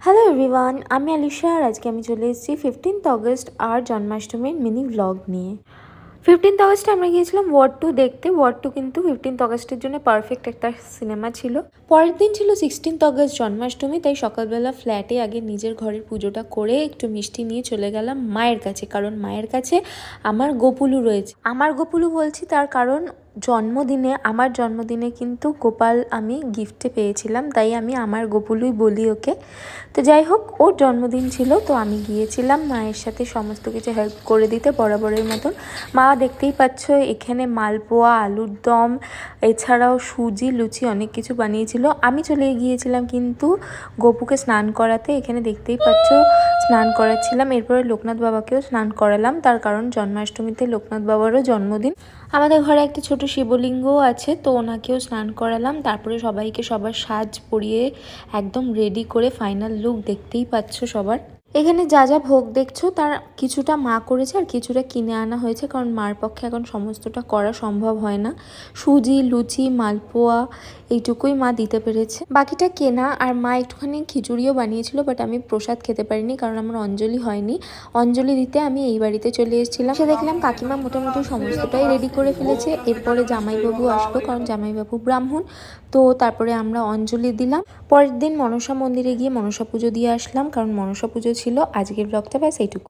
Hello everyone, আমি আলিশা আর আজকে আমি চলে এসেছি 15th অগস্ট আর জন্মাষ্টমীর মিনি ভ্লগ নিয়ে। 15th অগস্টে আমরা গিয়েছিলাম ওয়ার 2 দেখতে। ওয়ার 2 কিন্তু 15th অগস্টের জন্য পারফেক্ট একটা সিনেমা ছিল। পরের দিন ছিল 16th অগস্ট জন্মাষ্টমী, তাই সকালবেলা ফ্ল্যাটে আগে নিজের ঘরের পুজোটা করে একটু মিষ্টি নিয়ে চলে গেলাম মায়ের কাছে, কারণ মায়ের কাছে আমার গোপুলু রয়েছে। আমার গোপুলু বলছি তার কারণ আমার জন্মদিনে কিন্তু গোপাল আমি গিফটে পেয়েছিলাম, তাই আমি আমার গোপুলুই বলি ওকে। তো যাই হোক, ওর জন্মদিন ছিল, তো আমি গিয়েছিলাম মায়ের সাথে সমস্ত কিছু হেল্প করে দিতে বরাবরের মতন। মা দেখতেই পাচ্ছ এখানে মালপোয়া, আলুর দম, এছাড়াও সুজি, লুচি অনেক কিছু বানিয়েছিল। আমি চলে গিয়েছিলাম কিন্তু গোপুকে স্নান করাতে। এখানে দেখতেই পাচ্ছ স্নান করাচ্ছিলাম। এরপরে লোকনাথ বাবাকেও স্নান করালাম, তার কারণ জন্মাষ্টমীতে লোকনাথ বাবারও জন্মদিন। আমাদের ঘরে একটা ছোট শিবলিঙ্গও আছে, তো ওনাকেও স্নান করালাম। তারপরে সবাইকে সবার সাজ পরিয়ে একদম রেডি করে ফাইনাল লুক দেখতেই পাচ্ছ সবার। এখানে যা যা ভোগ দেখছো তার কিছুটা মা করেছে আর কিছুটা কিনে আনা হয়েছে, কারণ মার পক্ষে এখন সমস্তটা করা সম্ভব হয় না। সুজি, লুচি, মালপোয়া এইটুকুই মা দিতে পেরেছে, বাকিটা কেনা। আর মা একটুখানি খিচুড়িও বানিয়েছিল, বাট আমি প্রসাদ খেতে পারিনি কারণ আমার অঞ্জলি হয়নি। অঞ্জলি দিতে আমি এই বাড়িতে চলে এসেছিলাম। সে দেখলাম কাকিমা মোটামুটি সমস্তটাই রেডি করে ফেলেছে। এরপরে জামাইবাবু আসলো, কারণ জামাইবাবু ব্রাহ্মণ। তো তারপরে আমরা অঞ্জলি দিলাম। পরের দিন মনসা মন্দিরে গিয়ে মনসা পুজো দিয়ে আসলাম, কারণ মনসা পুজো ছিল। আজকের ব্লগটা ব্যাস এইটুকু।